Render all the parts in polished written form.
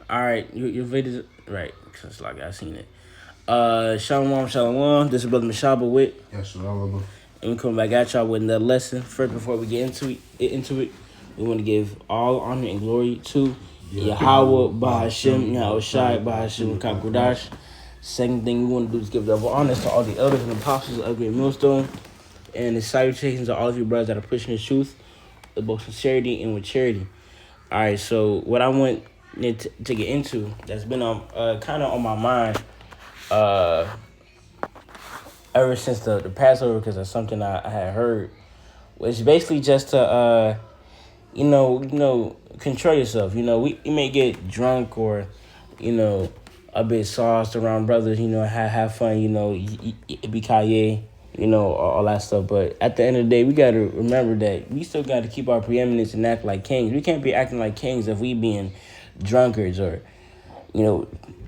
All right, your video right? Cause like I seen it. Shalom, shalom. This is brother Mashaba with, Yes, sir. and we come back at y'all with another lesson. First, before we get into it, we want to give all honor and glory to Yahweh, Bahashem, Yahushai, Bahashem, Kakodash. Second thing we want to do is give double honors to all the elders and apostles of Great Millstone, and the salutations to all of you brothers that are pushing the truth with both sincerity and with charity. All right, so what I want to get into that's been on kind of on my mind uh, ever since the Passover, because that's something I had heard, was basically just to control yourself. You may get drunk or a bit sauced around brothers. Have fun. Be kaye. All that stuff. But at the end of the day, we got to remember that we still got to keep our preeminence and act like kings. We can't be acting like kings if we being drunkards or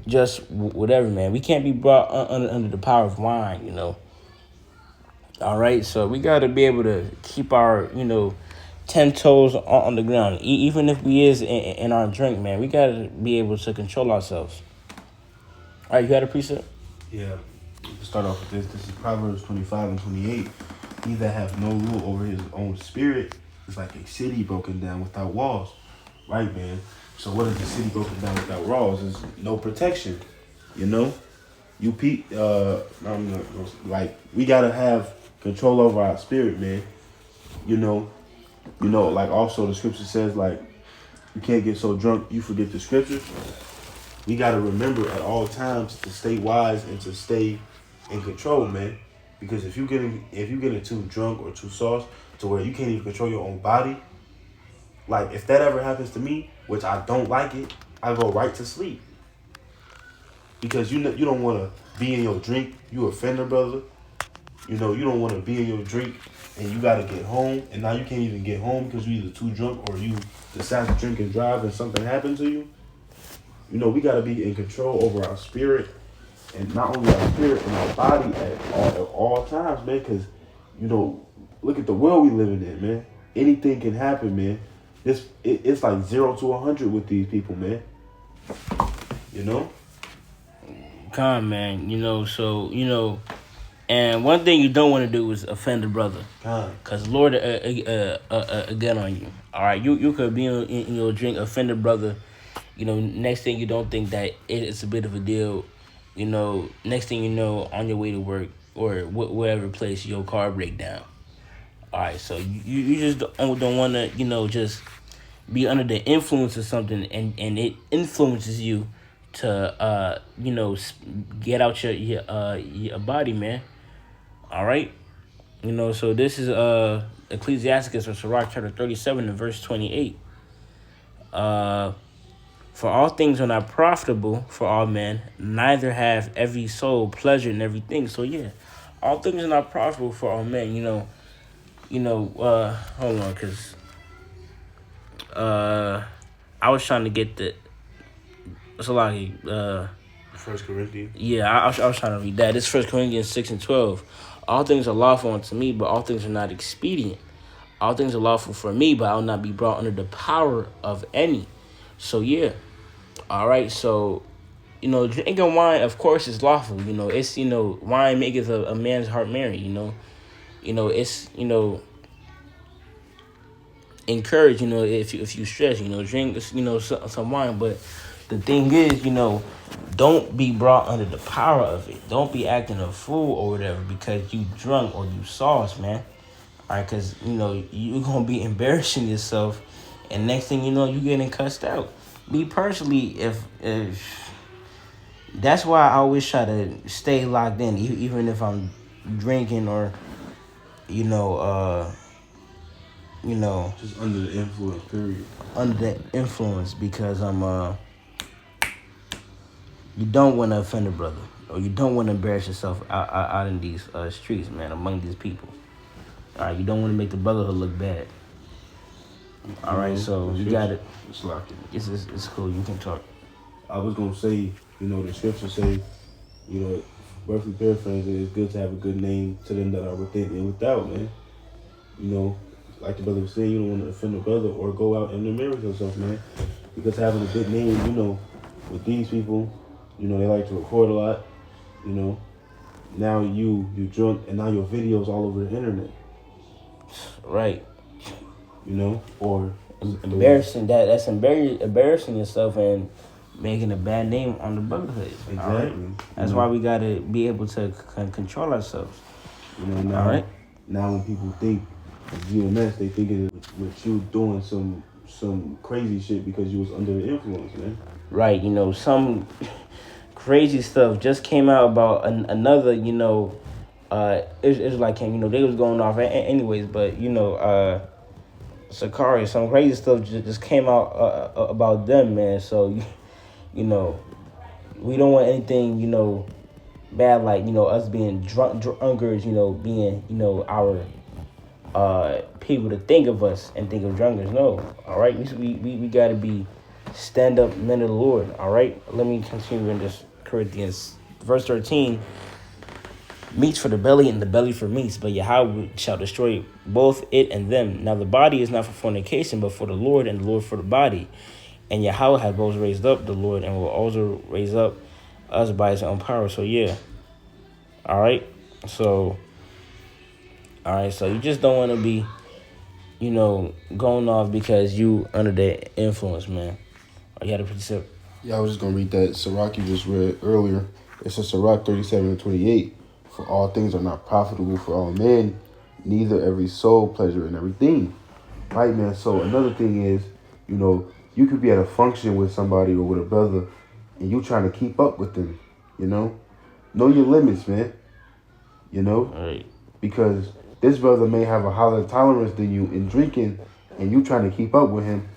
just whatever, man. We can't be brought under the power of wine. All right, so we got to be able to keep our 10 toes on the ground, even if we is in our drink, man. We got to be able to control ourselves. All right, you had a precept? Yeah. To start off with this, this is Proverbs 25 and 28. He that hath no rule over his own spirit is like a city broken down without walls. Right, man? So what is a city broken down without walls? Is no protection. Like, we got to have control over our spirit, man. Like also the scripture says, like, you can't get so drunk you forget the scriptures. We got to remember at all times to stay wise and to stay in control, man. Because if you getting too drunk or too sauced to where you can't even control your own body, like if that ever happens to me, which I don't like it, I go right to sleep. Because you don't want to be in your drink, you offend a brother. You don't want to be in your drink and you got to get home, and now you can't even get home because you either too drunk or you decide to drink and drive and something happened to you. We got to be in control over our spirit, and not only our spirit and our body at all times, man. Because look at the world we living in, man. Anything can happen, man. It's like 0 to 100 with these people, man. Come, man. And one thing you don't want to do is offend a brother. Because Lord again on you. All right, you could be in your drink, offend a brother. Next thing you don't think that it's a bit of a deal. Next thing you know, on your way to work or whatever place, your car break down. All right, so you just don't want to, just be under the influence of something, and it influences you to, get out your body, man. All right, so this is Ecclesiasticus or Sirach chapter 37 and verse 28. For all things are not profitable for all men, neither have every soul pleasure in everything. So yeah, all things are not profitable for all men. Hold on, cause I was trying to get the it's a lot of First Corinthians. yeah, I was trying to read that. It's 1 Corinthians 6 and 12. All things are lawful unto me, but all things are not expedient. All things are lawful for me, but I will not be brought under the power of any. So yeah. All right, so drinking wine, of course, is lawful. It's wine maketh a man's heart merry. It's encourage. If you stress, drink some wine. But the thing is, don't be brought under the power of it. Don't be acting a fool or whatever because you drunk or you sauce, man. All right, because you're gonna be embarrassing yourself, and next thing you know, you getting cussed out. Me personally, if that's why I always try to stay locked in, even if I'm drinking or you know, uh, Just under the influence, period. under the influence, because you don't want to offend a brother or you don't want to embarrass yourself out in these streets, man, among these people. All right, you don't want to make the brotherhood look bad. All right, so you got it. It's locked in. It's cool. You can talk. I was gonna say, the scripture say, roughly paraphrasing, it's good to have a good name to them that are within and without, man. Like the brother was saying, you don't want to offend a brother or go out and embarrass yourself, man. Because having a good name, with these people, you know, they like to record a lot, you know. Now you drunk, and now your videos all over the internet. Right. You know, or embarrassing. That's embarrassing yourself and making a bad name on the brotherhood. Exactly. Right? That's why we gotta be able to control ourselves. You know, now, all right. Now when people think of GMS, they think it with you doing some crazy shit because you was under the influence, man. Right. You know, some crazy stuff just came out about another. You know, Israelite camp. You know, they was going off anyways, but you know, Sakari, some crazy stuff just came out about them, man. So, you know, we don't want anything, you know, bad like, you know, us being drunkards, you know, being, you know, our people to think of us and think of drunkards. No, all right? We got to be stand-up men of the Lord, all right? Let me continue in this Corinthians. Verse 13. Meats for the belly and the belly for meats, but Yahweh shall destroy both it and them. Now the body is not for fornication, but for the Lord, and the Lord for the body. And Yahweh has both raised up the Lord and will also raise up us by his own power. So yeah. Alright. So you just don't want to be, you know, going off because you under the influence, man. You had a precept. Yeah, I was just gonna read that Sirach you just read earlier. It's a Sirach 37:28. For all things are not profitable for all men, neither every soul pleasure in everything. Right, man? So another thing is, you know, you could be at a function with somebody or with a brother, and you trying to keep up with them, you know? Know your limits, man. You know? All right. Because this brother may have a higher tolerance than you in drinking, and you trying to keep up with him.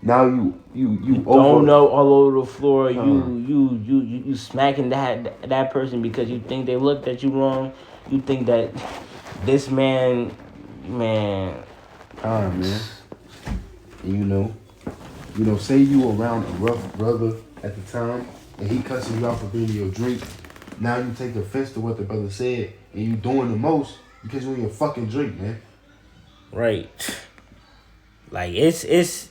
Now you don't know all over the floor. You smacking that person because you think they looked at you wrong. You think that this man. Man. And you know, say you around a rough brother at the time, and he cussing you out for bringing your drink. Now you take offense to what the brother said, and you doing the most because you in your fucking drink, man. Right. Like it's.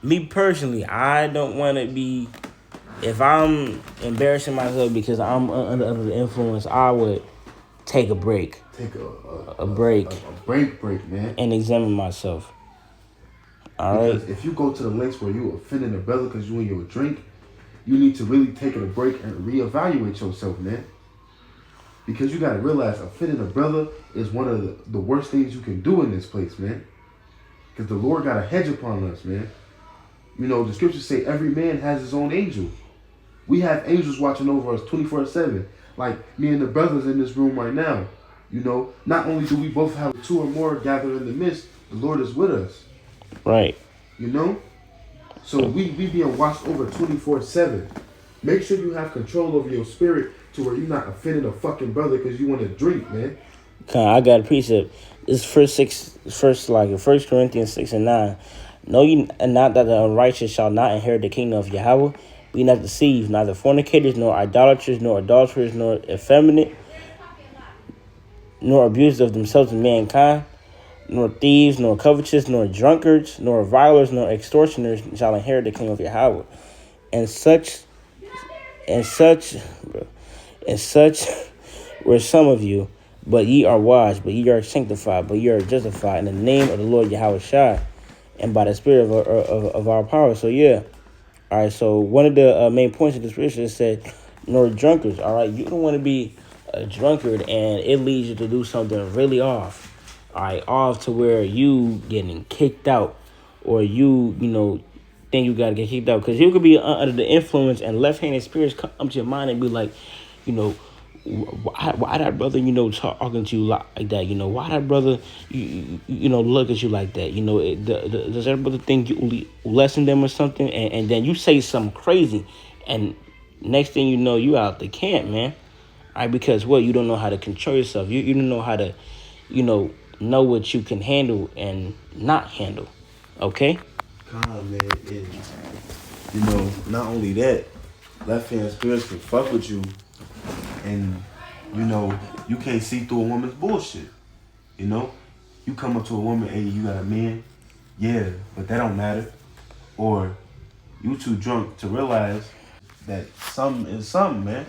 Me personally, I don't want to be. If I'm embarrassing myself because I'm under the influence, I would take a break. Take a break. A break, man. And examine myself. Because if you go to the lengths where you offending a brother because you in your drink, you need to really take a break and reevaluate yourself, man. Because you got to realize offending a brother is one of the worst things you can do in this place, man. Because the Lord got a hedge upon us, man. You know, the scriptures say every man has his own angel. We have angels watching over us 24/7. Like me and the brothers in this room right now. You know, not only do we both have two or more gathered in the midst, the Lord is with us. Right. You know? So we being watched over 24/7. Make sure you have control over your spirit to where you're not offending a fucking brother because you want to drink, man. I got a precept. It's First Corinthians 6:9. Know ye not that the unrighteous shall not inherit the kingdom of Yahweh? Be not deceived, neither fornicators, nor idolaters, nor adulterers, nor effeminate, nor abusers of themselves and mankind, nor thieves, nor covetous, nor drunkards, nor revilers, nor extortioners shall inherit the kingdom of Yahweh. And such were some of you, but ye are washed, but ye are sanctified, but ye are justified in the name of the Lord Yahweh Shai, and by the spirit of our power. So yeah. All right, so one of the main points of the scripture is said, nor drunkards. All right, you don't want to be a drunkard and it leads you to do something really off. All right, off to where you getting kicked out, or you know, think you got to get kicked out. Because you could be under the influence and left-handed spirits come to your mind and be like, you know, why that brother, you know, talking to you like that? You know, why that brother, you know, look at you like that? You know, does that brother think you less than them or something? And then you say something crazy, and next thing you know, you out the camp, man. All right, because what? You don't know how to control yourself. You don't know how to, you know what you can handle and not handle. Okay? Come on, man. And, you know, not only that, left-hand spirits can fuck with you. And, you know, you can't see through a woman's bullshit. You know? You come up to a woman, hey, you got a man? Yeah, but that don't matter. Or you too drunk to realize that something is something, man.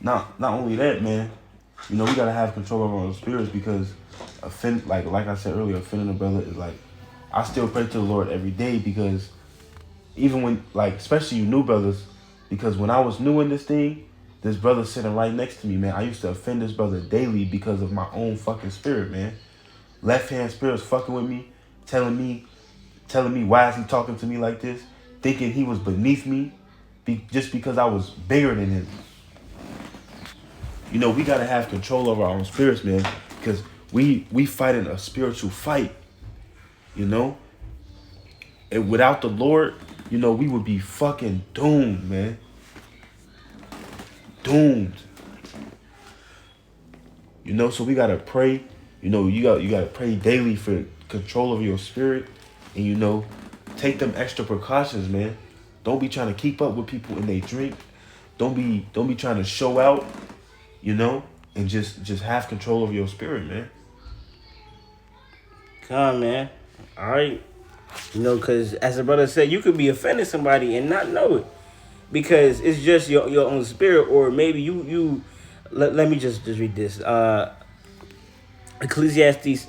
Not only that, man. You know, we gotta have control of our own spirits because like I said earlier, offending a brother is like, I still pray to the Lord every day because even when, like, especially you new brothers, because when I was new in this thing, this brother sitting right next to me, man, I used to offend this brother daily because of my own fucking spirit, man. Left hand spirit was fucking with me, telling me why is he talking to me like this, thinking he was beneath me, just because I was bigger than him. You know, we gotta have control over our own spirits, man, because we fighting a spiritual fight, you know? And without the Lord, you know, we would be fucking doomed, man. Doomed. You know, so we gotta pray. You know, you gotta pray daily for control of your spirit, and you know, take them extra precautions, man. Don't be trying to keep up with people and they drink. Don't be trying to show out, you know, and just have control of your spirit, man. Come on, man. All right. You know, because as the brother said, you could be offending somebody and not know it because it's just your own spirit, or maybe you let me just read this. Ecclesiastes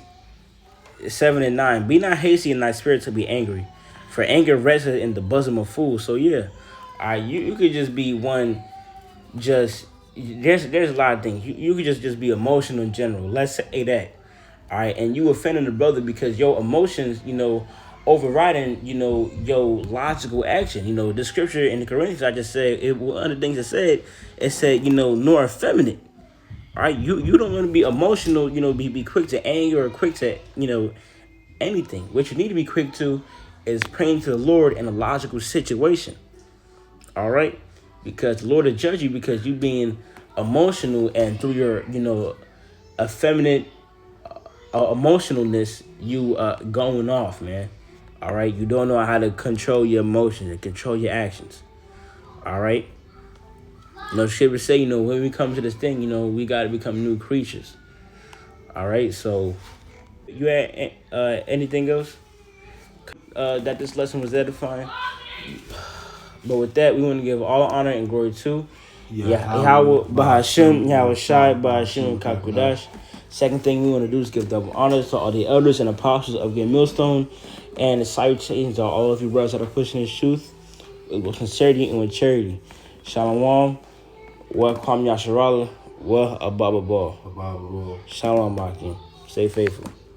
7:9. Be not hasty in thy spirit to be angry, for anger resteth in the bosom of fools. So yeah, you could just be one. Just there's a lot of things you could just be emotional in general. Let's say that. All right, and you offending the brother because your emotions, you know, overriding, you know, your logical action. You know, the scripture in the Corinthians, I just said, one of the things it said, you know, nor effeminate. All right, you don't want to be emotional, you know, be quick to anger or quick to, you know, anything. What you need to be quick to is praying to the Lord in a logical situation. All right, because the Lord will judge you because you being emotional and through your, you know, effeminate emotionalness, you going off, man. All right, you don't know how to control your emotions and control your actions. All right. You know, Scripture say, you know, when we come to this thing, you know, we got to become new creatures. All right, so you had anything else that this lesson was edifying? But with that, we want to give all honor and glory to Yahweh, Bahashim, Yahweh Shai, Bahashim, Kakudash. Second thing we want to do is give double honors to all the elders and apostles of Game Millstone, and the salutations to all of you brothers that are pushing this truth with sincerity and with charity. Shalom, wa kwam yasharala, wa ababa. Shalom, Bakim. Stay faithful.